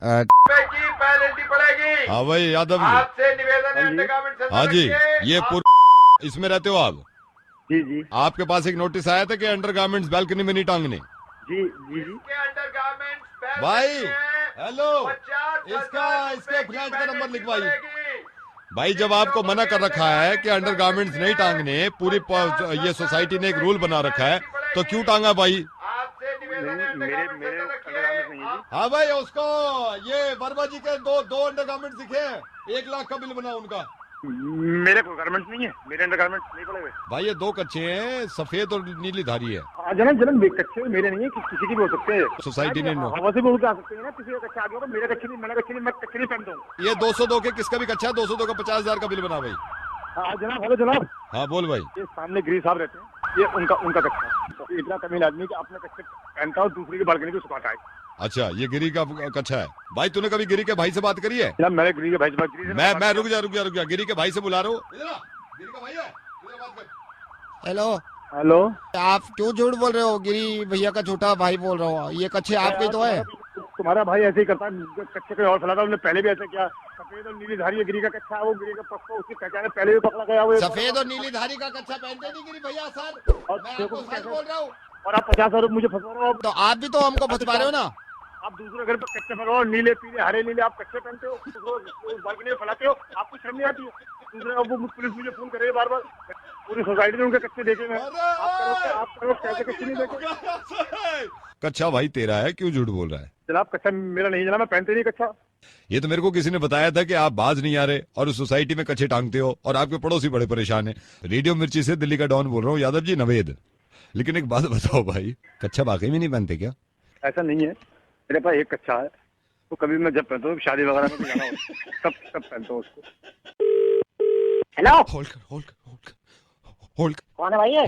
की पेनल्टी पड़ेगी। हाँ भाई यादव जी। आपसे निवेदन है अंडरगारमेंट्स अंदर हाँ जी, रखिए। ये इसमें रहते हो आप? जी जी आपके पास एक नोटिस आया था कि अंडरगारमेंट्स बालकनी में नहीं टांगने। जी जी जी इसके अंडरगारमेंट्स भाई बैल्कनी हेलो, इसके फ्लैट का नंबर लिखवाइए। भाई जब आपको मना कर रखा है कि अंडरगारमेंट्स नहीं टांगने, पूरी ये सोसाइटी ने एक रूल बना रखा है, तो क्यों टांगा भाई? आपसे निवेदन है नहीं, मेरे मेरे अंडरगारमेंट्स नहीं है हाँ भाई, उसको ये वर्मा जी के दो अंडरगारमेंट्स दिखे हैं, 1 लाख का बिल बना उनका। जी। मेरे कोई गारमेंट्स नहीं है, मेरे अंडरगारमेंट्स नहीं पड़े हुए। भाई ये 2 कच्चे हैं, सफेद और नीली धारी है। हाँ, जनाब जनाब कच्चे मेरे नहीं है, किसी की भी हो सकते हैं। सोसाइटी ने हवा से भी उड़ के आ सकते हैं ना, किसी का कच्चा आ गया तो मेरे कच्चे नहीं, मैंने कच्चे नहीं, मैं कच्चे नहीं पहनता हूँ। ये 202 के किसका भी कच्चा है, 202 का 50,000 का बिल बना भाई। हाँ जनाब, हेलो जनाब, हाँ बोल भाई। ये सामने गिरी साहब रहते हैं, ये उनका कच्चा है। तो इतना तमीज आदमी कि अपने कच्चे पहनता हो, दूसरी की बालकनी को सुखाता है। अच्छा, ये गिरी का कच्चा है। भाई तूने कभी गिरी के भाई से बात करी है? जनाब मैंने गिरी के भाई से बात की। मैं रुक जा, गिरी के भाई से बुला रहा हूँ। गिरी का भाई है, इधर बात कर। हेलो, हेलो, आप क्यों झूठ बोल रहे हो? गिरी भैया का छोटा भाई बोल रहा हूँ, ये कच्चे आपके तो है। तुम्हारा भाई ऐसे ही करता है, कच्चे कोई और फैलाता, उन्होंने पहले भी ऐसे किया। सफेद और नीली धारी गिरी का कच्चा है, वो गिरी का पक्का, उसकी पहचान है, पहले भी पकड़ा गया वो। सफेद और नीली धारी का कच्चा पहनते नहीं गिरी भैया सर, और मैं आपको सच बोल रहा हूँ। और आप 50,000 मुझे फंसा रहे हो। तो आप भी तो हमको फंसवा रहे हो ना। आप दूसरे घर पर कच्चे फैलाओ, नीले पीले हरे नीले आप कच्चे पहनते हो, बालकनी में फैलाते हो, आपको शर्म नहीं आती है? दूसरे वो पुलिस मुझे फोन करे बार बार, पूरी सोसाइटी ने उनके कच्चे देखे हैं। आप करो कैसे कच्चे नहीं देखे? कच्चा भाई तेरा है, क्यों झूठ बोल रहा है? जनाब कच्चा मेरा नहीं, जनाब मैं पहनते नहीं कच्चा। ये तो मेरे को किसी ने बताया था कि आप बाज नहीं आ रहे और उस सोसाइटी में कच्चे टांगते हो, और आपके पड़ोसी बड़े परेशान हैं। रेडियो मिर्ची से दिल्ली का डॉन बोल रहा हूँ, यादव जी नवेद। लेकिन एक बात बताओ भाई, कच्चा वाकई में नहीं पहनते क्या? ऐसा नहीं है, मेरे पास एक कच्चा है, तो कभी मैं जब पहनता हूँ शादी वगैरह में जाना हो तब पहनता हूँ उसको। हेलो, होल्ड कर। कौन है भाई ये?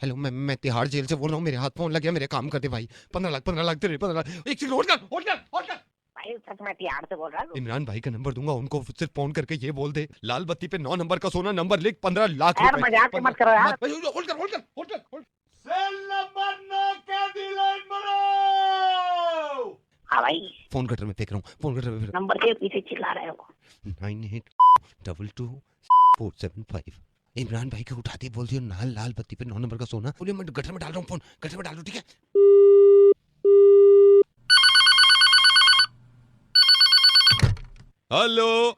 हेलो, मैं तिहाड़ जेल से बोल रहा हूँ। मेरे हाथ फोन लग गया, मेरे काम कर दे भाई। 15 लाख तेरे, 15 लाख। एक सेकंड होल्ड कर। भाई सच में तिहाड़ से बोल रहा हूँ। इमरान भाई का नंबर दूंगा, उनको सिर्फ फोन करके ये बोल दे, लाल बत्ती पे 9 नंबर का सोना, नंबर लिख, 15 लाख यार रुपए। मजाक मत करो यार। होल्ड कर। सेल नंबर 9 के डिलाइन बनो। हाँ भाई, फोन कटर में फेंक रहा हूँ। नंबर के पीछे चिल्ला रहे हो। 98222475। इमरान भाई को उठाते बोल दियो, लाल बत्ती पे 9 नंबर का सोना। बोलिए मैं गटर में डाल रहा हूँ, फोन गटर में डाल दो, ठीक है? हेलो,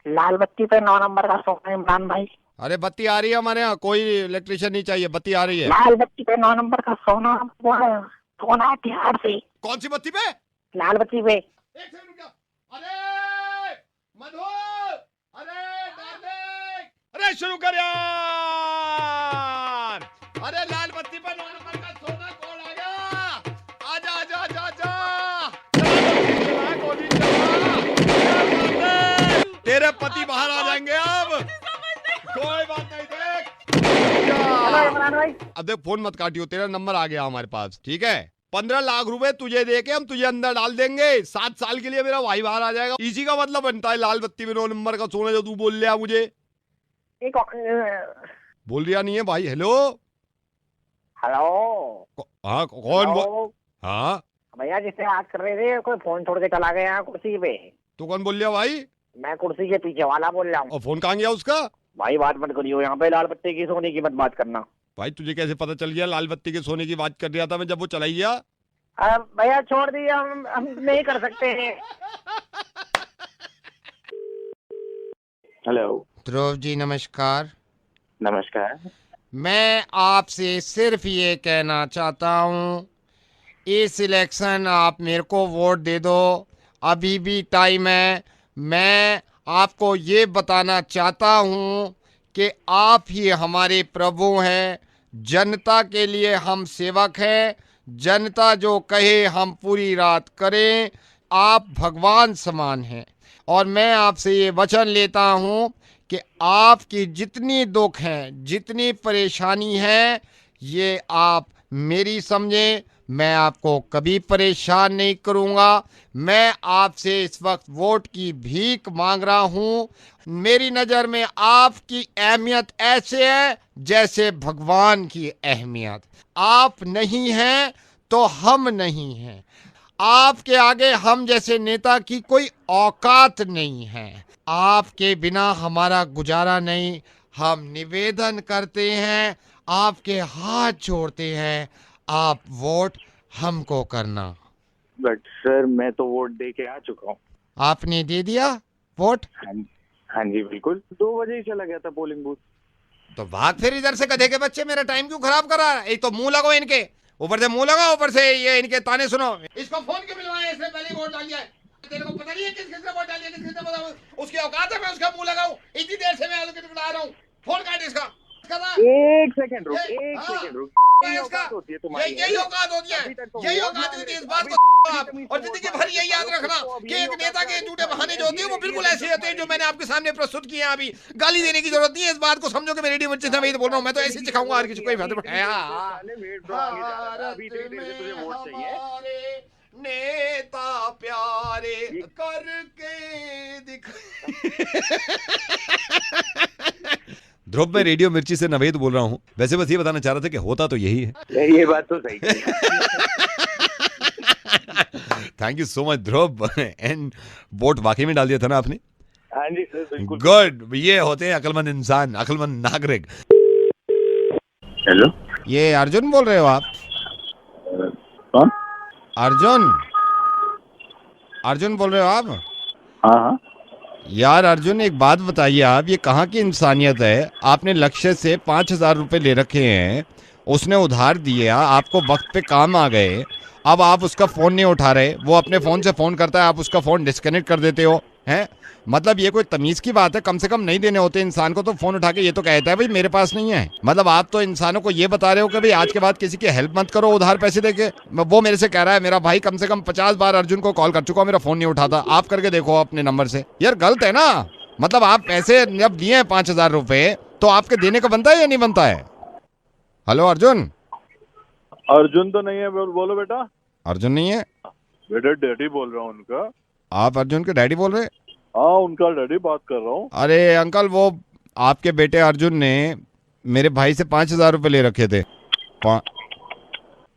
लाल बत्ती पे 9 नंबर का सोना इमरान भाई। अरे बत्ती आ रही है हमारे यहाँ, कोई इलेक्ट्रिशियन नहीं चाहिए, बत्ती आ रही है। लाल बत्ती पे 9 नंबर का सोना सोना है तिहाड़ से। कौन सी बत्ती पे? लाल बत्ती पे। एक सेकंड रुक जा। अरे मधु, अरे डार्लिंग, अरे शुरू कर यार। अरे लाल बत्ती पे 9 नंबर का सोना कौन आ गया? आजा। चला, गोली चला। तेरे पति बाहर आ जाएंगे अब। कोई बात नहीं, देख। हेलो इमरान भाई। अब देख, फोन मत काटियो, तेरा नंबर आ गया हमारे पास, ठीक है? 15 लाख रुपए तुझे देके हम तुझे अंदर डाल देंगे। 7 साल के लिए मेरा भाई बाहर आ जाएगा। इसी का मतलब बनता है लाल बत्ती में 9 नंबर का सोना, जो तू बोल लिया मुझे। बोल रिया नहीं है भाई। हेलो, हाँ कौन हाँ भैया जिससे बात कर रहे थे, कोई फोन छोड़ के चला गया कुर्सी पे। तो कौन बोल लिया भाई? मैं कुर्सी के पीछे वाला बोल रहा हूँ। और फोन कहाँ गया उसका? भाई बात मत करियो, यहाँ पे लाल बत्ती की सोने की मत बात करना। भाई तुझे कैसे पता चल गया? लाल बत्ती के सोने की बात कर रहा था मैं, जब वो चला गया। भैया छोड़ दिया, हम नहीं कर सकते हैं। हेलो, ध्रुव जी नमस्कार। नमस्कार। मैं आपसे सिर्फ ये कहना चाहता हूँ, इस इलेक्शन आप मेरे को वोट दे दो, अभी भी टाइम है। मैं आपको ये बताना चाहता हूँ कि आप ही हमारे प्रभु हैं। जनता के लिए हम सेवक हैं। जनता जो कहे हम पूरी रात करें। आप भगवान समान हैं और मैं आपसे ये वचन लेता हूँ कि आपकी जितनी दुख हैं, जितनी परेशानी है, ये आप मेरी समझें। मैं आपको कभी परेशान नहीं करूँगा। मैं आपसे इस वक्त वोट की भीख मांग रहा हूँ। मेरी नज़र में आपकी अहमियत ऐसे है जैसे भगवान की अहमियत। आप नहीं हैं तो हम नहीं हैं। आपके आगे हम जैसे नेता की कोई औकात नहीं है। आपके बिना हमारा गुजारा नहीं। हम निवेदन करते हैं, आपके हाथ जोड़ते हैं, आप वोट हमको करना। बट सर मैं तो वोट दे के आ चुका हूँ। आपने दे दिया वोट? हाँ जी बिल्कुल, 2 बजे ही चला गया था पोलिंग बूथ। तो भाग फिर इधर से, गधे के बच्चे, मेरा टाइम क्यों खराब कर रहा है? एक तो मुंह लगो इनके, ऊपर से मुंह लगाओ, ऊपर से ये इनके ताने सुनो। इसको फोन क्यों मिलवाया? इसने पहले वोट डाल दिया है। तेरे को पता नहीं है किस किस ने वोट डाल दिया, किस किस ने बताओ? उसकी औकात है मैं उसका मुंह लगाऊं? इतनी देर से मैं आ रहा हूँ। फोन काट इसका। एक सेकंड रुक, एक हाँ। सेकंड रुक। यही इसका औकात होती है तुम्हारी। यही औकात होती है, अभी तक तो यही वोट औकात मांग होती है। इस रहे थे, बात अभी को आप तमीज और से जिंदगी वोट भर मांग यही याद रहे थे, रखना तो अब कि यही एक औकात नेता के तुम्हारी झूठे बहाने जो है। होते हैं वो धीरे बिल्कुल धीरे ऐसे होते हैं जो तुम्हारी। मैंने आपके सामने प्रस्तुत किए हैं। अभी गाली देने की जरूरत नहीं है। इस बात को समझो कि मैं रेडियो मिर्ची से बोल रहा हूँ। मैं तो ऐसे ही सिखाऊंगा हर किसी को। पहले वेट तो आगे जा रहा था, अभी इतनी देर से तुझे वोट चाहिए। हमारे नेता प्यारे करके दिख। ध्रुव, मैं रेडियो मिर्ची से नवेद बोल रहा हूँ। वैसे बस ये बताना चाह रहा था कि होता तो यही है। ये बात तो सही कही। Thank you so much Dhruv. And vote वाकई में डाल दिया था ना आपने? हाँ जी सर बिल्कुल। गुड, ये होते हैं अक्लमंद इंसान, अक्लमंद नागरिक। हेलो, ये अर्जुन बोल रहे हो आप? कौन? अर्जुन, अर्जुन बोल रहे हो आप? हाँ हाँ। यार अर्जुन, एक बात बताइए, आप ये कहाँ की इंसानियत है? आपने लक्ष्य से 5,000 रुपए ले रखे हैं, उसने उधार दिया, आपको वक्त पे काम आ गए, अब आप उसका फोन नहीं उठा रहे, वो अपने फोन से फोन करता है, आप उसका फोन डिस्कनेक्ट कर देते हो, हैं? मतलब ये कोई तमीज की बात है? कम से कम नहीं देने होते इंसान को तो फोन उठा के ये तो कहता है भाई मेरे पास नहीं है। मतलब आप तो इंसानों को ये बता रहे हो कि भाई आज के बाद किसी की हेल्प मत करो उधार पैसे देके। वो मेरे से कह रहा है, मेरा भाई कम से कम 50 बार अर्जुन को कॉल कर चुका हूं, मेरा फोन नहीं उठाता। आप करके देखो अपने नंबर से। यार गलत है ना? मतलब आप पैसे जब दिए हैं 5,000 रुपए, तो आपके देने का बनता है या नहीं बनता है? हेलो अर्जुन। अर्जुन तो नहीं है, बोलो बेटा। अर्जुन नहीं है? बेटा डैडी बोल रहा हूँ उनका। आप अर्जुन के डैडी बोल रहे? हाँ उनका डैडी बात कर रहा हूँ। अरे अंकल, वो आपके बेटे अर्जुन ने मेरे भाई से 5,000 रुपए ले रखे थे।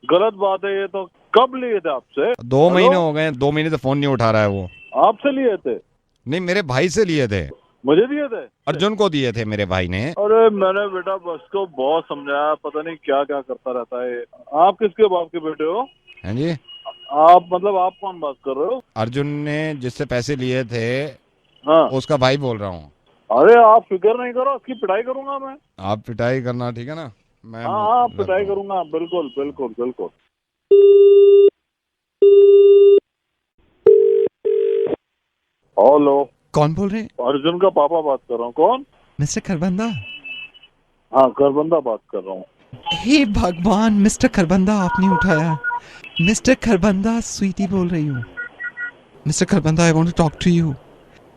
गलत बात है ये तो। कब लिए थे आपसे? 2 महीने हो गए, 2 महीने से फोन नहीं उठा रहा है वो। आपसे लिए थे? नहीं, मेरे भाई से लिए थे। मुझे दिए थे? अर्जुन को दिए थे मेरे भाई ने। अरे मैंने बेटा बस को बहुत समझाया, पता नहीं क्या क्या करता रहता है। आप किसके बाप के बेटे हो? हैं जी? आप मतलब आप कौन बात कर रहे हो? अर्जुन ने जिससे पैसे लिए थे हाँ। उसका भाई बोल रहा हूँ। अरे आप फिक्र नहीं करो, उसकी पिटाई करूंगा मैं। आप पिटाई करना, ठीक है ना? मैं हाँ हाँ पिटाई करूंगा, बिल्कुल बिल्कुल बिल्कुल। हेलो, कौन बोल रहे हैं? अर्जुन का पापा बात कर रहा हूँ। कौन? मिस्टर खरबंदा। हाँ करबंदा बात कर रहा हूँ। हे भगवान, मिस्टर खरबंदा आपने उठाया। मिस्टर खरबंदा, स्वीटी बोल रही हूँ। Mister Kharbanda, I want to talk to you.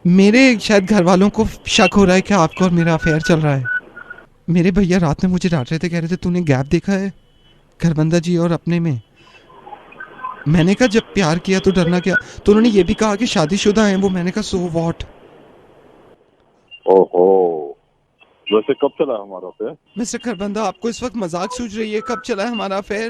मेरे शायद घर वालों को शक हो रहा है कि आपको और मेरा अफेयर चल रहा है। मेरे भैया रात में मुझे डांट रहे थे, कह रहे थे तूने गैप देखा है खरबंदा जी और अपने में। मैंने कहा जब प्यार किया तो डरना क्या। तो उन्होंने ये भी कहा कि शादीशुदा हैं वो। मैंने कहा सो व्हाट। ओहो, वैसे कब चला हमारा अफेयर? मिस्टर खरबंदा, आपको इस वक्त मजाक सूझ रही है? कब चला है हमारा अफेयर?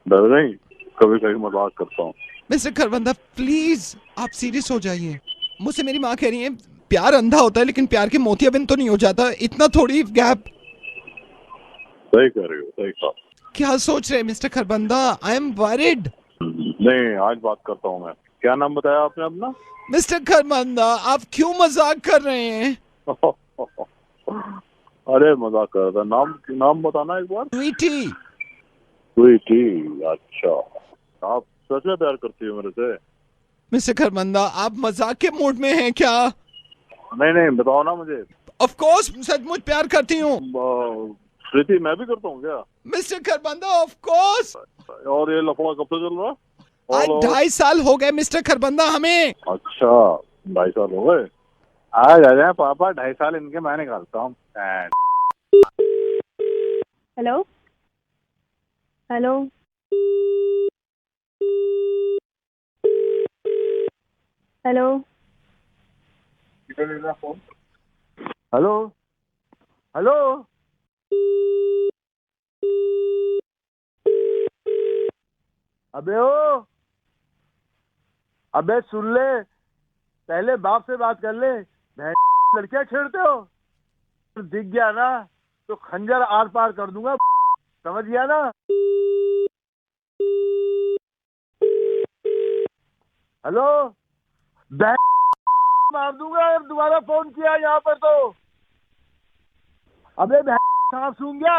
डर नहीं, कभी कभी मजाक करता हूँ। मिस्टर खरबंदा प्लीज आप सीरियस हो जाइए। मुझसे मेरी माँ कह रही है प्यार अंधा होता है लेकिन प्यार के मोतियाबिंद तो नहीं हो जाता। इतना थोड़ी गैप। सही कह रही हो, सही कहा। क्या सोच रहे हैं mister Kharbanda? I am worried. नहीं, आज बात करता हूँ मैं। क्या नाम बताया आपने अपना? मिस्टर खरबंदा, आप क्यों मजाक कर रहे हैं? अरे मजाक कर रहा था। नाम बताना एक बार। स्वीटी। स्वीटी, अच्छा। आप सच में प्यार करती हो मेरे से? मिस्टर खरबंदा, आप मजाक के मूड में हैं क्या? नहीं नहीं, बताओ ना मुझे। ऑफ कोर्स सचमुच प्यार करती हूँ। स्वीटी, मैं भी करता हूँ क्या? Mister Kharbanda of course. और ये लफड़ा कब से चल रहा? आज 2.5 साल हो गए मिस्टर खरबंदा हमें। अच्छा, 2.5 साल हो गए। आज आ जाए पापा, 2.5 साल इनके मैं निकालता हूँ। Hello hello hello hello hello. अबे ओ, अबे सुन ले, पहले बाप से बात कर ले। लड़कियां छेड़ते हो, दिख गया ना तो खंजर आर पार कर दूंगा, समझ गया ना। हेलो, मार दूंगा अगर दोबारा फोन किया यहाँ पर तो। अबे सांप सूंघ गया।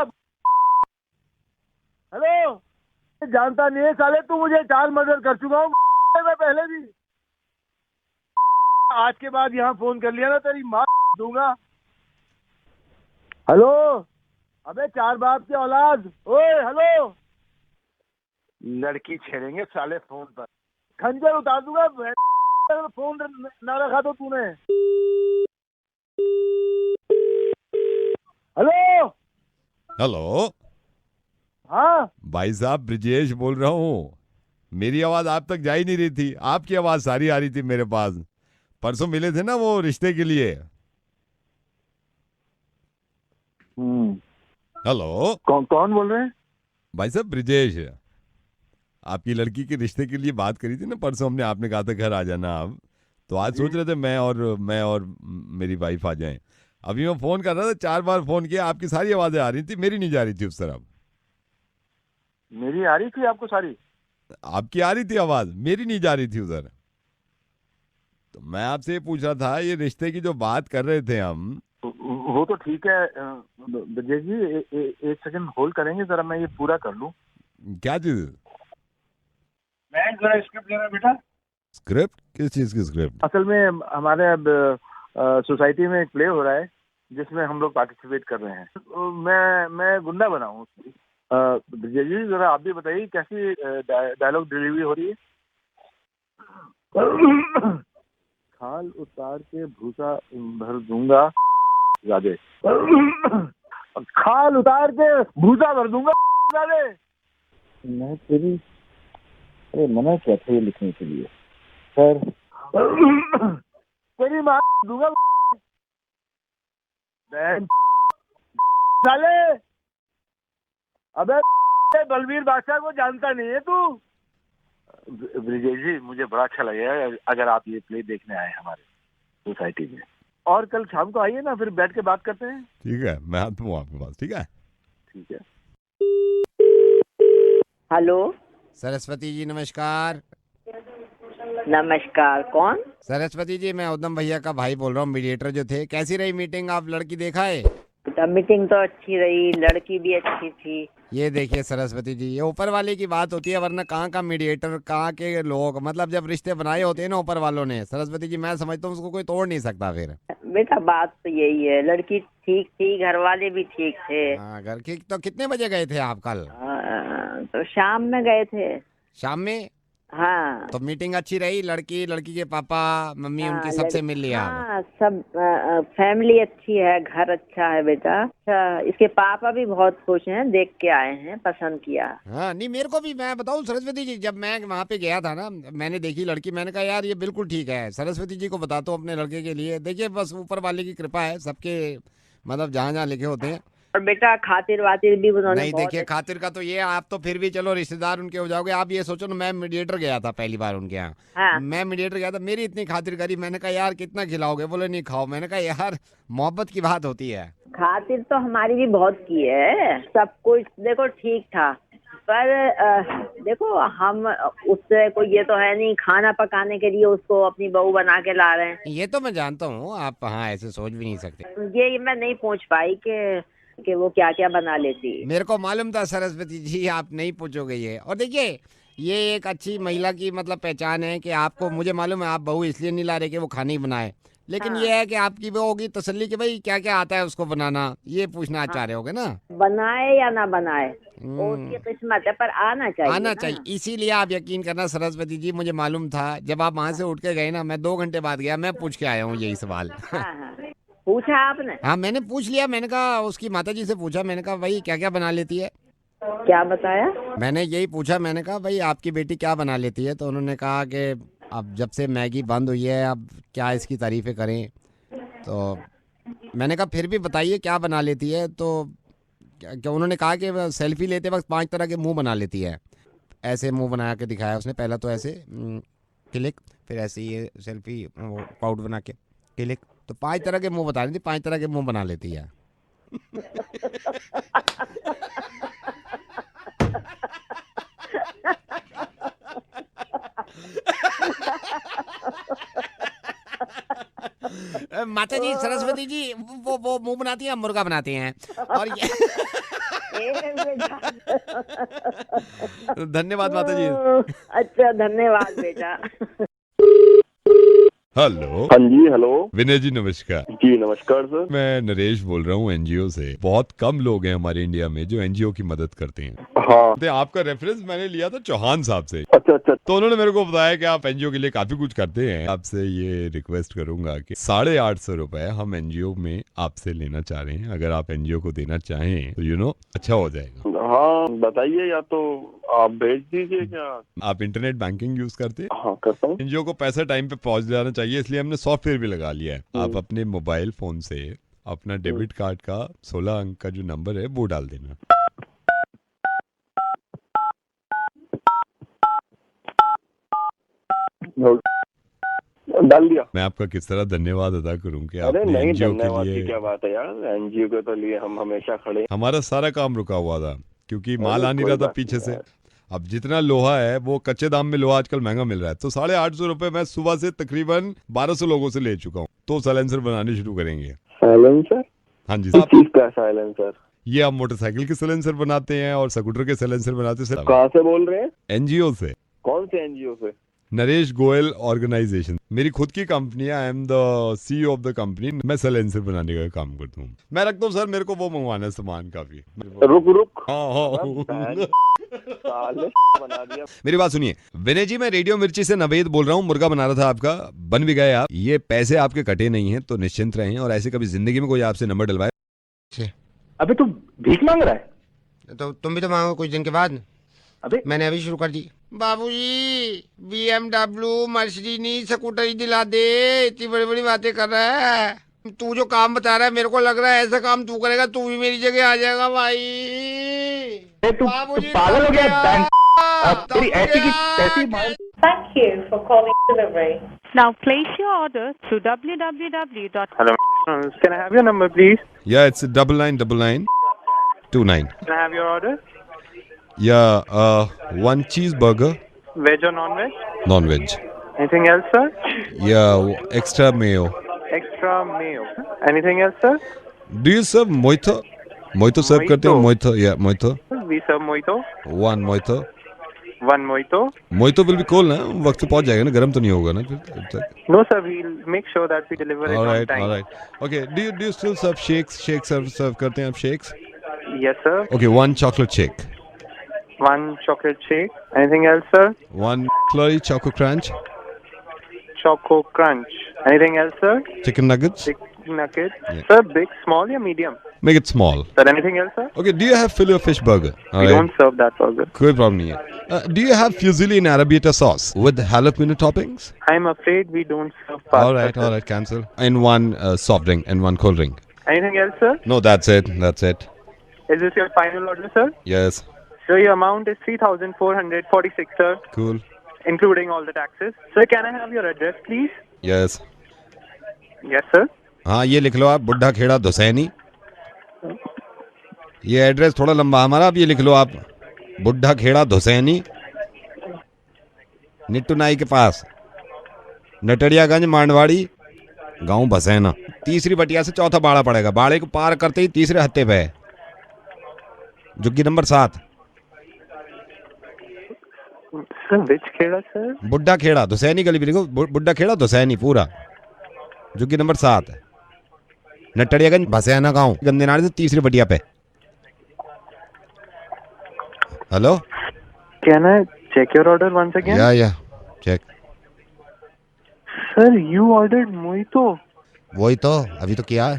हेलो, जानता नहीं है साले, तू मुझे 4 मर्डर कर चुका हूँ मैं पहले भी। आज के बाद यहाँ फोन कर लिया ना तेरी माँ दूंगा। हेलो, अबे 4 बाप की औलाद, ओए हेलो। लड़की छेड़ेंगे साले फोन पर, खंजर उतार दूंगा फोन ना रखा तो तूने। हेलो। हेलो हाँ भाई साहब, ब्रिजेश बोल रहा हूँ। मेरी आवाज आप तक जा ही नहीं रही थी, आपकी आवाज सारी आ रही थी मेरे पास। परसों मिले थे ना वो रिश्ते के लिए। हेलो, कौन बोल रहे हैं? भाई साहब ब्रिजेश, आपकी लड़की के रिश्ते के लिए बात करी थी ना परसों हमने, आपने कहा था घर आ जाना आप। तो आज सोच रहे थे मैं और मेरी वाइफ आ जाएं। अभी मैं फोन कर रहा था, 4 बार फोन किया, आपकी सारी आवाजें आ रही थी, मेरी नहीं जा रही थी उस तरफ। मेरी आ रही थी आपको सारी? आपकी आ रही थी आवाज, मेरी नहीं जा रही थी उधर। तो मैं आपसे ये पूछ रहा था, ये रिश्ते की जो बात कर रहे थे हम। वो तो ठीक है ब्रजेश जी, एक सेकंड होल्ड करेंगे जरा, मैं ये पूरा कर लूं। क्या चीज? मैं जरा स्क्रिप्ट लेना बेटा। स्क्रिप्ट? किस चीज की स्क्रिप्ट? असल में हमारे अब सोसाइटी में एक प्ले हो रहा है जिसमें हम लोग पार्टिसिपेट कर रहे हैं। मैं गुंडा बना हूँ उसकी। ब्रजेश जी जरा आप भी बताइए कैसी डायलॉग डिलीवरी हो रही है। खाल उतार के भूसा भर दूंगा ज्यादा। खाल उतार के भूसा भर दूंगा ज्यादा। मैं तेरी मना किया था ये लिखने के लिए सर। तेरी माँ दूंगा साले। अबे बलवीर बादशाह को जानता नहीं है तू? ब्रिजेश जी मुझे बड़ा अच्छा लगेगा अगर आप ये प्ले देखने आए हमारे सोसाइटी में, और कल शाम को आइए ना, फिर बैठ के बात करते हैं। ठीक है, मैं आता हूँ आपके पास। ठीक है, ठीक है। हेलो, सरस्वती जी नमस्कार। नमस्कार, कौन? सरस्वती जी, मैं उद्यम भैया का भाई बोल रहा हूँ, मीडिएटर जो थे। कैसी रही मीटिंग? आप लड़की देखा है? मीटिंग तो अच्छी रही, लड़की भी अच्छी थी। ये देखिए सरस्वती जी, ये ऊपर वाले की बात होती है, वरना कहाँ का मीडिएटर, कहाँ के लोग, मतलब जब रिश्ते बनाए होते हैं ना ऊपर वालों ने, सरस्वती जी, मैं समझता हूँ उसको कोई तोड़ नहीं सकता फिर। बेटा बात तो यही है, लड़की ठीक थी, घर वाले भी ठीक थे। हाँ, घर की। तो कितने बजे गए थे आप कल? तो शाम में गए थे। शाम में? हाँ। तो मीटिंग अच्छी रही? लड़की के पापा मम्मी उनकी सबसे मिल लिया? हाँ, सब फैमिली अच्छी है, घर अच्छा है बेटा। अच्छा, इसके पापा भी बहुत खुश हैं, देख के आए हैं, पसंद किया। हाँ, नहीं मेरे को भी, मैं बताऊं सरस्वती जी, जब मैं वहाँ पे गया था ना, मैंने देखी लड़की, मैंने कहा यार ये बिल्कुल ठीक है। सरस्वती जी को बताता हूँ अपने लड़के के लिए। देखिए बस ऊपर वाले की कृपा है, सबके मतलब जहाँ जहाँ लिखे होते हैं। और बेटा खातिर वातिर भी उन्होंने नहीं देखिए, खातिर का तो ये, आप तो फिर भी चलो रिश्तेदार उनके हो जाओगे। आप ये सोचो ना, मैं मीडिएटर गया था पहली बार उनके यहाँ। हाँ। मैं मीडिएटर गया था, मेरी इतनी खातिर करी। मैंने कहा यार कितना खिलाओगे? बोले नहीं खाओ। मैंने कहा यार मोहब्बत की बात होती है। खातिर तो हमारी भी बहुत की है, सब कुछ देखो ठीक था, पर देखो हम उससे कोई ये तो है नहीं, खाना पकाने के लिए उसको अपनी बहू बना के ला रहे हैं। ये तो मैं जानता हूँ, आप हाँ ऐसे सोच भी नहीं सकते। ये मैं नहीं पूछ पाई कि वो क्या क्या बना लेती। मेरे को मालूम था सरस्वती जी, आप नहीं पूछोगे ये। और देखिए ये एक अच्छी महिला की मतलब पहचान है कि आपको, मुझे मालूम है आप बहू इसलिए नहीं ला रहे कि वो खाना ही बनाए, लेकिन हाँ। ये है कि आपकी वो होगी तसल्ली कि भाई क्या क्या आता है उसको बनाना, ये पूछना चाह रहे होगे ना। बनाए या ना बनाए वो उसकी किस्मत है, पर आना चाहिए। आना ना? चाहिए, इसीलिए आप यकीन करना सरस्वती जी, मुझे मालूम था जब आप वहाँ से उठ के गए ना, मैं 2 घंटे बाद गया, मैं पूछ के आया हूँ यही सवाल। हाँ, हाँ। पूछा आपने? हाँ मैंने पूछ लिया। मैंने कहा उसकी माता जी से पूछा, मैंने कहा भाई क्या क्या बना लेती है? क्या बताया? मैंने यही पूछा, मैंने कहा भाई आपकी बेटी क्या बना लेती है? तो उन्होंने कहा कि अब जब से मैगी बंद हुई है अब क्या इसकी तारीफें करें। तो मैंने कहा फिर भी बताइए क्या बना लेती है? तो क्या उन्होंने कहा कि सेल्फी लेते वक्त 5 तरह के मुंह बना लेती है। ऐसे मुंह बना के दिखाया उसने, पहला तो ऐसे क्लिक, फिर ऐसे ये सेल्फी वो पाउट बना के क्लिक, तो 5 तरह के मुंह बता रही थी, 5 तरह के मुंह बना लेती है। माता जी, सरस्वती जी वो मुंह बनाती हैं, मुर्गा बनाते हैं। और ये धन्यवाद माता जी। अच्छा, धन्यवाद बेटा। हेलो। हाँ जी, हेलो। विनय जी नमस्कार। जी नमस्कार सर। मैं नरेश बोल रहा हूँ एनजीओ से। बहुत कम लोग हैं हमारे इंडिया में जो एनजीओ की मदद करते हैं। हाँ। तो आपका रेफरेंस मैंने लिया था चौहान साहब से। अच्छा अच्छा। तो उन्होंने मेरे को बताया कि आप एनजीओ के लिए काफी कुछ करते हैं। आपसे ये रिक्वेस्ट करूंगा कि 850 रुपए हम एनजीओ में आपसे लेना चाह रहे हैं। अगर आप एनजीओ को देना चाहें तो अच्छा हो जाएगा। हाँ बताइए, या तो आप भेज दीजिए। क्या आप इंटरनेट बैंकिंग यूज करते हैं? हाँ करता हूँ। एनजीओ को पैसा टाइम पे पहुंच जाना चाहिए, इसलिए हमने सॉफ्टवेयर भी लगा लिया है। आप अपने मोबाइल फोन से अपना डेबिट कार्ड का 16 अंक का जो नंबर है वो डाल देना। डाल दिया। मैं आपका किस तरह धन्यवाद अदा करूं कि अरे आपने नहीं, एनजीओ धन्यवाद के की लिए। क्या बात है यार, एनजीओ के तो लिए हम हमेशा खड़े। हमारा सारा काम रुका हुआ था क्योंकि माल आ नहीं कोई रहा था बात पीछे नहीं से। यार। अब जितना लोहा है वो कच्चे दाम में लोहा आजकल महंगा मिल रहा है, तो 850 रुपए मैं सुबह से तकरीबन 1200 लोगों से ले चुका हूँ। तो साइलेंसर बनाने शुरू करेंगे। साइलेंसर? हाँ जी किस साहब। चीज का साइलेंसर? ये आप मोटरसाइकिल के साइलेंसर बनाते हैं और स्कूटर के साइलेंसर बनाते हैं। कहाँ से बोल रहे हैं? एनजीओ से। कौन से एनजीओ से? नरेश गोयल ऑर्गेनाइजेशन, मेरी खुद की कंपनी है। I am the CEO of the company. मैं साइलेंसर बनाने का काम करता हूँ। मैं रखता हूँ सर, मेरे को वो मंगवाना है सामान काफी। रुक। हाँ। साले बना दिया। मेरी बात सुनिए विनय जी, मैं रेडियो मिर्ची से नवेद बोल रहा हूँ। मुर्गा बना रहा था आपका, बन भी गए आप। ये पैसे आपके कटे नहीं हैं तो निश्चिंत रहें, और ऐसे कभी जिंदगी में कोई आपसे नंबर डलवाए। अबे तू भीख मांग रहा है? तो तुम भी तो मांगो कुछ दिन के बाद। अबे मैंने अभी शुरू कर दी। बाबूजी, BMW, मर्सिडीज, स्कूटर ही दिला दे। इतनी बड़ी बड़ी बातें कर रहा है। तू जो काम बता रहा है, मेरे को लग रहा है ऐसा काम तू करेगा, तू भी मेरी जगह आ जाएगा भाई। तू पागल हो गया? तेरी ऐसी की तैसी मार। Thank you for calling delivery. Now place your order through www. Hello, can I have your number please? Yeah, it's 999929. Can I have your order? Yeah, one cheeseburger, Veg or non-veg? non-veg. Anything else, sir? Yeah, extra mayo. Extra mayo. Anything else, sir? Do you serve mojito? Mojito serve करते हो? Mojito, yeah, mojito. We serve mojito. One mojito. One mojito. Mojito will be cold ना, वक्त पे पहुंच जाएगा ना, गर्म तो नहीं होगा ना फिर तब तक। No, sir. We'll make sure that we deliver it on time. All right. Okay. Do you still serve shakes? Shakes serve करते हैं आप shakes? Yes, sir. Okay, one chocolate shake. One chocolate shake. Anything else, sir? One flurry choco crunch. Choco crunch. Anything else, sir? Chicken nuggets. Chicken nugget. Yeah. Sir, big, small, or medium? Make it small. Sir, anything else, sir? Okay. Do you have filet fish burger? All We right. don't serve that burger. कोई problem नहीं है. Do you have fusilli in arrabbiata sauce with jalapeno toppings? I'm afraid we don't serve pasta. All right. Cancel. And one soft drink and one cold drink. Anything else, sir? No, that's it. Is this your final order, sir? Yes. So your amount is 3,446, sir, Cool. including all the taxes. Sir, can I have your address, please? Yes. Yes, sir. हाँ, ये लिख लो आप, बुड्ढा खेड़ा धुसैनी। ये address थोड़ा लंबा हमारा, अब ये लिख लो आप, बुड्ढा खेड़ा धुसैनी, निट्टू नाई के पास, नटड़ियागंज मांडवाड़ी, गांव भसैना। तीसरी बटिया से चौथा बाड़ा पड़ेगा। बाड़े को पार करते ही तीसरे हत्ते पे है, झुग्गी number 7। Sir, which kheda, sir? बुड्ढा खेड़ा धुसैनी गली भी लिखो, बुड्ढा खेड़ा धुसैनी पूरा, झुग्गी नंबर 7, नटड़ियागंज भसैना गांव, गंदे नाले से तीसरी बटिया पे। Hello. Can I check your order once again? या check. Sir, you ordered mojito. वही तो अभी तो किया है।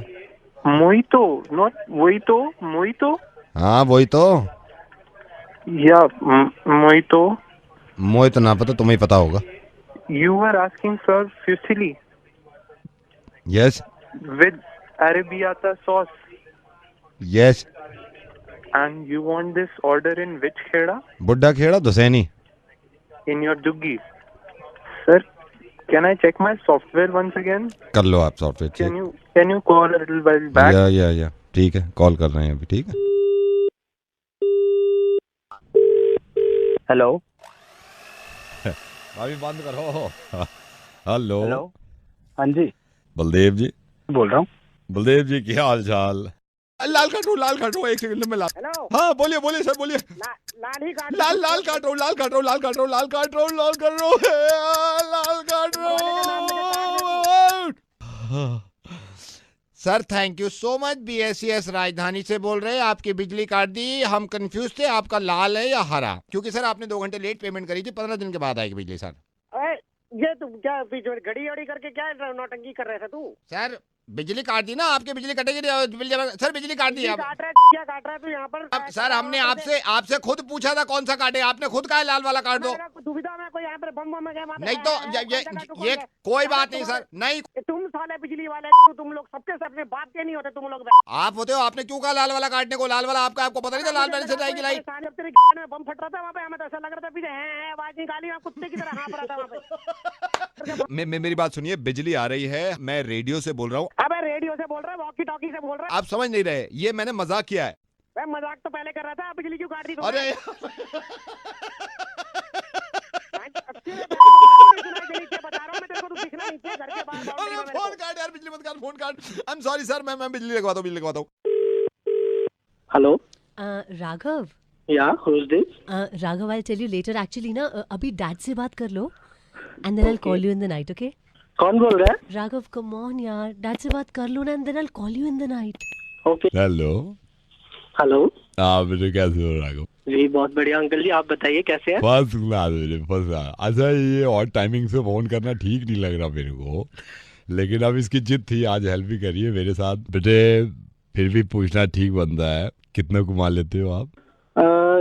Mojito, not mojito. Mojito? हाँ वही तो। Yeah, mojito. मोहित तो ना पता, तुम्हें पता होगा। You were asking for fusilli yes with arrabbiata sauce. Yes. And you want this order in which kheda? बुड्ढा Kheda धुसैनी। in your Juggi. Sir, can I check my software once again? कर लो आप software check. Can you call a little while back? या ठीक है, call कर रहे हैं अभी, ठीक है। Hello. अभी बंद करो। हेलो। हाँ जी, बलदेव जी बोल रहा हूँ। बलदेव जी क्या हाल चाल? लाल काट रो, एक सेकंड में लाल। हेलो, हाँ बोलिए सर बोलिए। लाल ही काट लाल काट रो। Sir thank you so much. BSES Rajdhani से बोल रहे हैं, आपकी बिजली काट दी। हम कंफ्यूज थे आपका लाल है या हरा, क्योंकि सर आपने 2 घंटे लेट पेमेंट करी थी। 15 दिन के बाद आएगी बिजली सर। अरे ये तुम क्या बीच में घड़ी वड़ी करके क्या नौटंकी कर रहे थे तू? सर बिजली काट दी ना आपकी, बिजली कटेगी सर, बिजली काट दी आप। क्या काट रहा है तू यहाँ पर? अब सर हमने आपसे खुद पूछा था कौन सा काटे, आपने खुद कहा लाल वाला काट दो। दुविधा में कोई यहाँ पर बम में गया नहीं तो ये कोई बात नहीं सर, नहीं तुम साले बिजली वाले तुम लोग सबके सब में बात के नहीं होते तुम लोग। आप होते हो, आपने क्यों कहा लाल वाला काटने को? लाल वाला आपको पता नहीं था लाल वाले से जाएगी लाइट? तेरे में बम फट रहा था वहाँ पे, हमें तो ऐसा लग रहा था पीछे है आवाज निकाली, कुत्ते की तरह हाँफ रहा था वहाँ पे। मेरी बात सुनिए, बिजली आ रही है, मैं रेडियो से बोल रहा हूँ। अबे रेडियो से बोल रहा है, वॉकी टॉकी से बोल रहा है? आप समझ नहीं रहे, ये मैंने मजाक किया है। मैं मजाक तो पहले कर रहा था, बिजली क्यों काट दी तुमने? अरे फोन काट यार, बिजली मत काट, फोन काट। आई एम सॉरी सर, मैं बिजली लगवाता हूँ। Hello. Raghav, Yeah, who's this? Raghav I tell you later. Actually ना अभी डैड से बात कर लो and then I will call you in the night, okay? कौन बोल रहा है? राघव कम ऑन यार, डैड से बात कर लो ना and then I will call you in the night. Okay. Hello. Hello. बेटे कैसे हो राघव? जी बहुत बढ़िया अंकल जी, आप बताइए कैसे हैं? फर्स्ट क्लास बेटे, फर्स्ट क्लास। अच्छा ये और टाइमिंग से फोन करना ठीक नहीं लग रहा मेरे को, लेकिन अब इसकी जिद थी, आज हेल्प भी करिए मेरे साथ। बेटे फिर भी पूछना ठीक बनता है, कितना कमा लेते हो आप?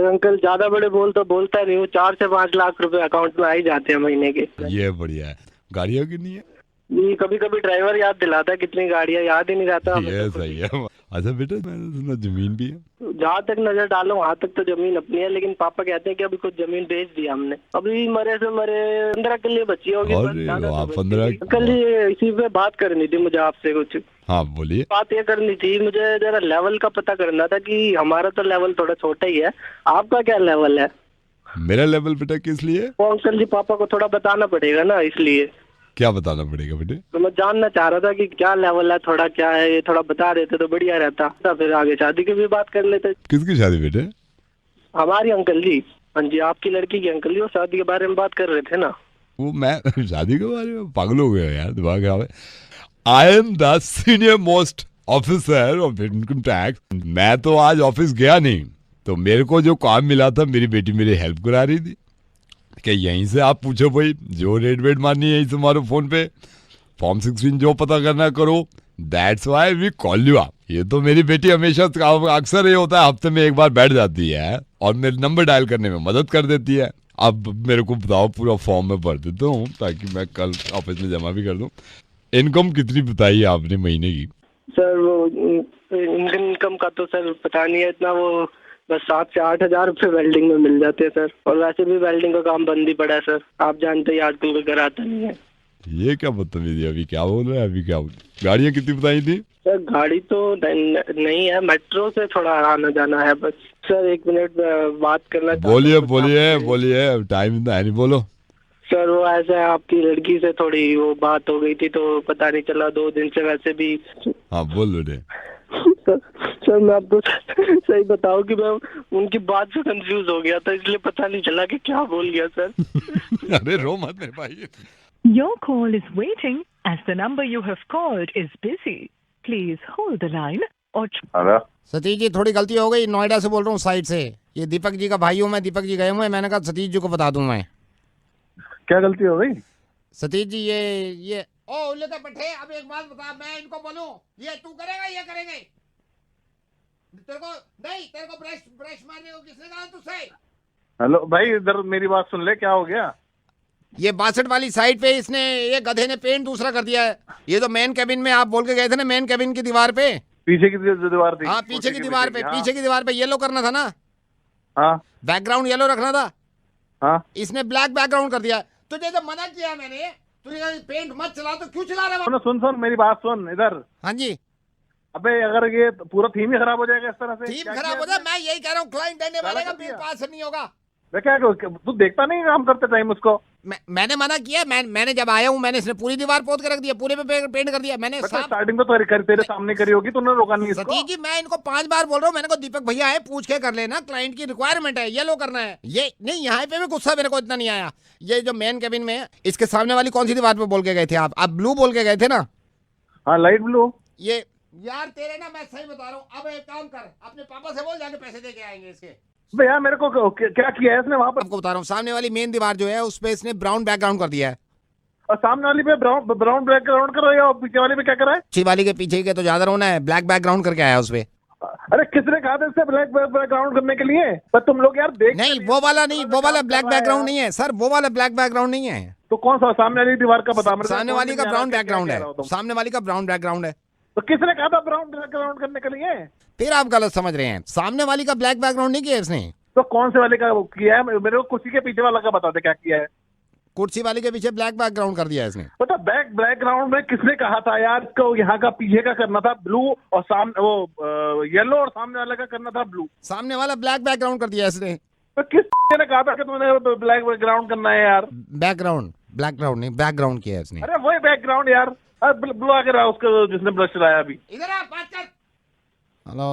अंकल ज्यादा बड़े बोल तो बोलता नहीं हूँ, 4 से 5 लाख रुपए अकाउंट में आ ही जाते हैं महीने के। ये बढ़िया है। गाड़ियाँ कितनी है? जी कभी कभी ड्राइवर याद दिलाता है कितनी गाड़ियाँ, याद ही नहीं रहता हमें ये तो सही है। अच्छा बेटा मैंने सुना जमीन भी है? जहाँ तक नजर डालो वहाँ तक तो जमीन अपनी है, लेकिन पापा कहते हैं कि अभी कुछ जमीन बेच दी हमने। अभी मरे से मरे 15 किले बची होगी। अरे वाह, 15। अंकल जी इसी पे बात करनी थी मुझे आपसे कुछ। हाँ बोलिए। बात ये करनी थी, मुझे जरा लेवल का पता करना था कि हमारा तो लेवल थोड़ा छोटा ही है, आपका क्या लेवल है? मेरा लेवल बेटा किस लिए? वो अंकल जी पापा को थोड़ा बताना पड़ेगा ना, इसलिए। क्या बताना पड़ेगा बेटे? तो मैं जानना चाह रहा था कि क्या लेवल है, थोड़ा क्या है, ये थोड़ा बता देते तो बढ़िया रहता, तो फिर आगे शादी की भी बात कर लेते। किसकी शादी बेटे? हमारी अंकल जी। हाँ जी आपकी लड़की की अंकल जी, वो शादी के बारे में बात कर रहे थे ना। वो मैं शादी के बारे में पागल हो गया यार, दिमाग खराब है। I am the senior most officer of income tax. मैं तो आज ऑफिस गया नहीं, तो मेरे को जो काम मिला था मेरी बेटी मेरी हेल्प करा रही थी कि यहीं से आप पूछो भाई, जो रेट वेट मारनी है यहीं से मारो फोन पे, फॉर्म 16 जो पता करना करो। That's why we call you आप। ये तो मेरी बेटी हमेशा अक्सर ये होता है, हफ्ते में एक बार बैठ जाती है और मेरे नंबर डायल करने में मदद कर देती है। अब मेरे को बताओ, पूरा फॉर्म में भर देता हूँ ताकि मैं कल ऑफिस में जमा भी कर दूँ। इनकम कितनी बताई आपने महीने की? सर वो इनकम का तो सर पता नहीं है इतना, वो बस 7 से 8 हजार रुपए वेल्डिंग में मिल जाते हैं सर, और वैसे भी वेल्डिंग का काम बंद ही पड़ा है सर, आप जानते ही आजकल कोई कराता नहीं है। ये क्या बदतमीजी, अभी क्या बोल रहे हैं? अभी क्या गाड़ियाँ कितनी बताई थी? सर गाड़ी तो नहीं है, मेट्रो से थोड़ा आना जाना है बस। सर 1 मिनट बात करना। बोलिए, टाइम है नहीं, बोलो। सर वो ऐसा है, आपकी लड़की से थोड़ी वो बात हो गई थी तो पता नहीं चला, 2 दिन से वैसे भी। हाँ बोल दे। सर मैं आपको सही बताऊं कि मैं उनकी बात से कंफ्यूज हो गया था, इसलिए पता नहीं चला कि क्या बोल गया सर। अरे रो मत मेरे भाई। Your call is waiting as the number you have called is busy. Please hold the line or hello Satish ji थोड़ी गलती हो गई, नोएडा से बोल रहा हूँ साइड से। ये दीपक जी का भाई हूँ मैं, दीपक जी गए हुए हैं, मैंने कहा सतीश जी को बता दूं मैं। क्या गलती हो गई? सतीश जी ये ओ उल्ले तो बैठे। अब एक बात बता, मैं इनको बोलूं ये तू करेगा ये करेंगे? तेरे को ब्रश मारने को किसने कहा तुझसे? हेलो भाई इधर मेरी बात सुन ले, क्या हो गया? ये 62 वाली साइड पे इसने, ये गधे ने पेंट दूसरा कर दिया है। ये तो मेन कैबिन में आप बोल के गए थे ना, मेन कैबिन की दीवार पे, पीछे की दीवार थी। हाँ पीछे की दीवार पे, पीछे की दीवार पे येलो करना था ना। हाँ बैकग्राउंड येलो रखना था। हाँ इसने ब्लैक बैकग्राउंड कर दिया। तुझे जब मना किया मैंने, तुझे कहा पेंट मत चला, तो क्यों चला रहा है? सुन मेरी बात सुन इधर। हाँ जी, अबे अगर ये पूरा थीम ही खराब हो जाएगा इस तरह से। थीम खराब हो जाए, मैं यही कह रहा हूँ, क्लाइंट देने वाले का बिल पास नहीं होगा। मैं क्या तू देखता नहीं काम करते टाइम उसको? मैंने मना किया, मैंने जब आया हूँ मैंने इसने पूरी दीवार पोत के रख दिया, पूरे पे पेंट कर दिया मैंने। स्टार्टिंग तो तेरे सामने करी होगी, तूने रोका नहीं इसको। सतीश जी मैं इनको 5 बार बोल रहा हूँ, मैंने कहा दीपक भैया है पूछ के कर लेना, क्लाइंट की रिक्वायरमेंट है, येलो करना है। ये नहीं, यहाँ पे भी गुस्सा मेरे को इतना नहीं आया। ये जो मेन केबिन में है, इसके सामने वाली कौन सी दीवार पे बोल के गए थे आप ब्लू बोल के गए थे ना? हाँ लाइट ब्लू। ये यार तेरे ना, मैं सही बता रहा हूँ, अब एक काम कर, अपने पापा से बोल, जाके पैसे दे के आएंगे इसके। भैया मेरे को क्या किया है इसने वहाँ पर? आपको बता रहा हूँ, सामने वाली मेन दीवार जो है उस पे इसने ब्राउन बैकग्राउंड कर दिया है। और सामने वाली पे ब्राउन बैकग्राउंड कर रहा है, और पीछे वाली पे क्या कर रहा है? पीछे वाली के पीछे के तो ज्यादा रोना है, ब्लैक बैकग्राउंड करके आया उस पे। अरे किसने कहा था इससे ब्लैक बैकग्राउंड करने के लिए? पर तुम लोग यार देख नहीं, वो वाला नहीं, वो वाला ब्लैक बैकग्राउंड नहीं है सर, वो वाला ब्लैक बैकग्राउंड नहीं है। तो कौन सा सामने वाली दीवार का बता मेरे को? सामने वाली का ब्राउन बैकग्राउंड है, सामने वाली का ब्राउन बैकग्राउंड है। तो किसने कहा था ब्राउन बैकग्राउंड करने के लिए? फिर आप गलत समझ रहे हैं, सामने वाली का ब्लैक बैकग्राउंड नहीं किया इसने। तो कौन से वाले का किया है? मेरे को कुर्सी के पीछे वाला का बता दे क्या किया है। कुर्सी वाली के पीछे ब्लैक बैकग्राउंड कर दिया इसने। पता बैकग्राउंड में किसने कहा था यार इसको? यहाँ का पीछे का करना था ब्लू, और सामने वो येलो, और सामने वाले का करना था ब्लू। सामने वाला ब्लैक बैकग्राउंड कर दिया इसने। तो किस ने कहा था कि तुमने ब्लैक बैकग्राउंड करना है यार? बैकग्राउंड, बैकग्राउंड नहीं, बैकग्राउंड किया इसने। अरे वही बैकग्राउंड यार, ब्लू आके रहा उसका जिसने ब्रश चलाया अभी। इधर आ, बात कर। हेलो,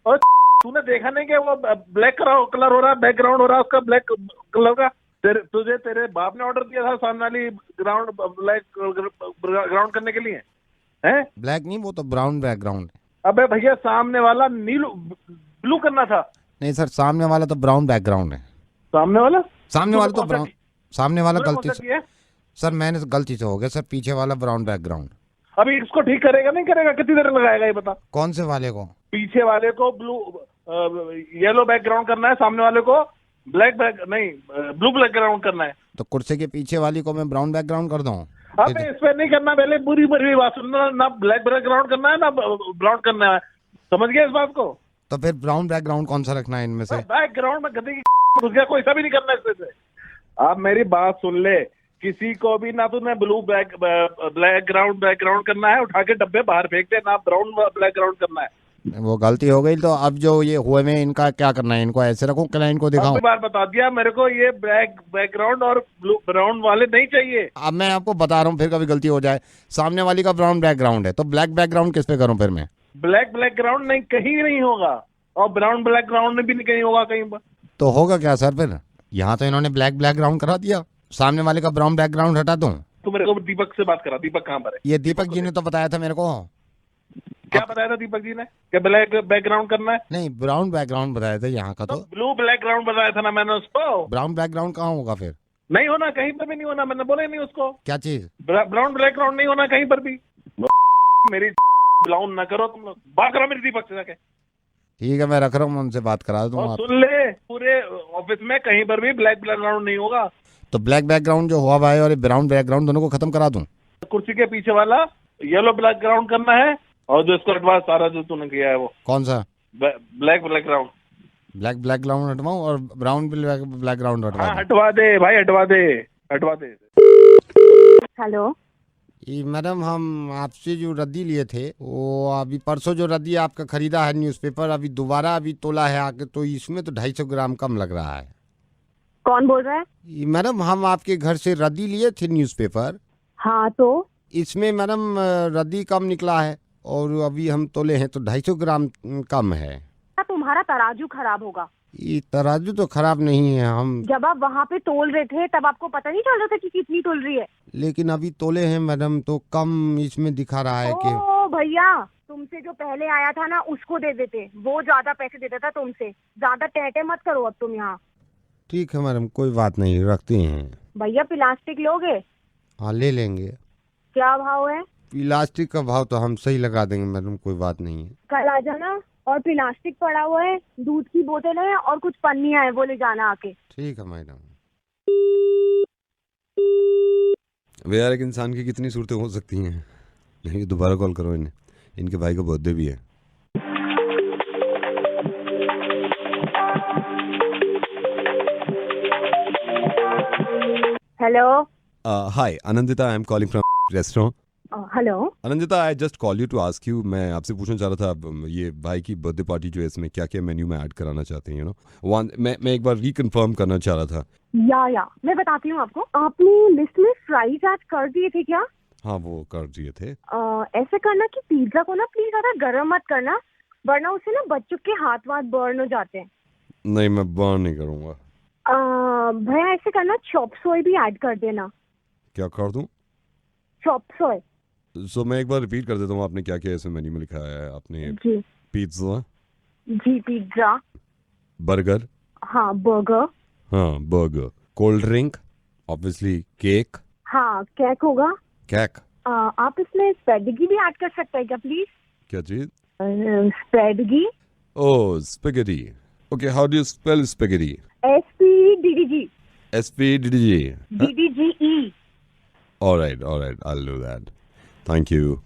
और तूने देखा नहीं कि वो ब्लैक कलर हो रहा है, बैकग्राउंड हो रहा है उसका ब्लैक कलर का? तुझे तेरे बाप ने ऑर्डर दिया था सामने वाली ग्राउंड ब्लैक ग्राउंड करने के लिए है? ब्लैक नहीं, वो तो ब्राउन बैकग्राउंड है। अबे भैया सामने वाला नीलू ब्लू करना था। नहीं सर, सामने वाला तो ब्राउन बैकग्राउंड है। सामने वाला तो ब्राउन, सामने वाला गलती से है? सर मैंने गलती से हो गया सर, पीछे वाला ब्राउन बैकग्राउंड। अभी इसको ठीक करेगा नहीं करेगा? कितनी देर लगाएगा ये बता? कौन से वाले को? पीछे वाले को ब्लू येलो बैकग्राउंड करना है, सामने वाले को ब्लैक नहीं ब्लू बैकग्राउंड करना है। तो कुर्सी के पीछे वाली को मैं ब्राउन बैकग्राउंड कर दूं? अबे इस पे नहीं करना, पहले पूरी पूरी बात सुनना। ना ब्लैक बैकग्राउंड करना है ना ब्राउन करना है, समझ गया इस बात को? तो फिर ब्राउन बैकग्राउंड कौन सा रखना है इनमें से? बैकग्राउंड में गधे की घुस गया, कोई सा भी नहीं करना इसमें से। आप मेरी बात सुन ले, किसी को भी ना तूने ब्लू ब्लैक बैकग्राउंड करना है, उठा के डब्बे बाहर फेंक दे, ना ब्राउन बैकग्राउंड करना है। वो गलती हो गई, तो अब जो ये हुए में इनका क्या करना है? इनको ऐसे रखूं, क्लाइंट को दिखाऊं? बार बता दिया मेरे को, ये ब्लैक बैकग्राउंड और ब्लू ब्राउन वाले नहीं चाहिए। अब मैं आपको बता रहा हूँ, फिर कभी गलती हो जाए। सामने वाली का ब्राउन बैकग्राउंड है, तो ब्लैक बैकग्राउंड किस पे करूँ फिर मैं? ब्लैक बैकग्राउंड नहीं, कहीं नहीं होगा, और ब्राउन बैकग्राउंड भी नहीं कहीं होगा कहीं पर। तो होगा क्या सर फिर? यहाँ तो इन्होंने ब्लैक बैकग्राउंड करा दिया, सामने वाले का ब्राउन बैकग्राउंड हटा दूं? तो मेरे को दीपक से बात करा। दीपक कहाँ पर है? ये दीपक जी ने तो बताया था मेरे को। क्या बताया था दीपक जी ने? क्या ब्लैक बैकग्राउंड करना है? नहीं, ब्राउन बैकग्राउंड बताया था यहाँ का। तो ब्लू बैकग्राउंड बताया था ना मैंने उसको। ब्राउन बैकग्राउंड कहाँ होगा फिर? नहीं होना, कहीं पर भी नहीं होना, मैंने बोला ही नहीं उसको। क्या चीज? ब्राउन बैकग्राउंड नहीं होना कहीं पर भी। मेरी ब्लाउन ना करो तुम लोग, बात करो मेरी दीपक से जाके। ठीक है, मैं रख रहा हूँ, उनसे बात करा दूंगा। सुन ले, पूरे ऑफिस में कहीं पर भी ब्लैक बैकग्राउंड नहीं होगा। तो ब्लैक बैकग्राउंड जो हुआ भाई और ब्राउन बैकग्राउंड दोनों को खत्म करा दूं? कुर्सी के पीछे वाला येलो बैकग्राउंड करना है, और जो इसको हटवा सारा जो तूने किया है वो। कौन सा? Black background. ब्लैक बैकग्राउंड हटवाऊं और ब्राउन बैकग्राउंड हटवा? हाँ, हटवा दे भाई, हटवा दे, हटवा दे। हेलो मैडम, हम आपसे जो रद्दी लिए थे, वो अभी परसों जो रद्दी आपका खरीदा है न्यूज़पेपर, अभी दोबारा अभी तोला है आके, तो इसमें तो 250 ग्राम कम लग रहा है। कौन बोल रहा है? मैडम, हम आपके घर से रद्दी लिए थे न्यूज़पेपर। हाँ तो इसमें मैडम रद्दी कम निकला है, और अभी हम तोले हैं तो 250 ग्राम कम है। तुम्हारा तराजू खराब होगा। ये तराजू तो खराब नहीं है, हम जब आप वहाँ पे तोल रहे थे तब आपको पता नहीं चल रहा था कि कितनी तोल रही है? लेकिन अभी तोले हैं मैडम, तो कम इसमें दिखा रहा है कि। ओ भैया, तुमसे जो पहले आया था ना उसको दे देते, वो ज्यादा पैसे देता था तुमसे। ज्यादा टहटे मत करो अब तुम यहाँ। ठीक है मैडम, कोई बात नहीं, रखते हैं। भैया प्लास्टिक लोगे? हाँ, ले लेंगे। क्या भाव है? प्लास्टिक का भाव तो हम सही लगा देंगे मैडम, कोई बात नहीं है। कल आ जाना, और प्लास्टिक पड़ा हुआ है, दूध की बोतल है और कुछ पन्नियां है, वो ले जाना आके। ठीक है मैडम। वे यार, एक इंसान की कितनी सूरतें हो सकती हैं। नहीं, दोबारा कॉल करो इन्हें, इनके भाई का बर्थडे भी है। Hello Hi, Anandita. I'm calling from restaurant. Hello Anandita, I just call you to ask you. मैं आपसे पूछना चाह रहा था ये भाई की बर्थडे पार्टी जो है इसमें क्या क्या मेन्यू में ऐड कराना चाहते हैं, मैं एक बार रिकन्फर्म करना चाह रहा था. या मैं बताती हूँ आपको. आपने लिस्ट में फ्राइज ऐड कर दिए थे क्या? हाँ, वो कर दिए थे. ऐसे करना कि पिज्जा को ना प्लीज ज्यादा गर्म मत करना, वरना उससे ना बच्चों के हाथ वाथ बर्न हो जाते हैं. नहीं, मैं बर्न नहीं करूँगा. भैया ऐसे करना, चॉप सोय भी ऐड कर देना. क्या कर दूँ? चॉप सोय. सो मैं एक बार रिपीट कर देता हूँ. आपने क्या क्या इसमें मेन्यू में लिखा है? आपने जी पिज्जा, जी पिज्जा, बर्गर, हाँ बर्गर, हाँ burger, cold drink, obviously cake. हाँ केक होगा. केक. आप इसमें स्पेडिगी भी ऐड कर सकते हैं क्या प्लीज? क्या चीज? Spaghetti. Oh, spaghetti. Okay, how do you spell spaghetti? SPDDG. SPDDG. DDGE. All right, I'll do that. Thank you.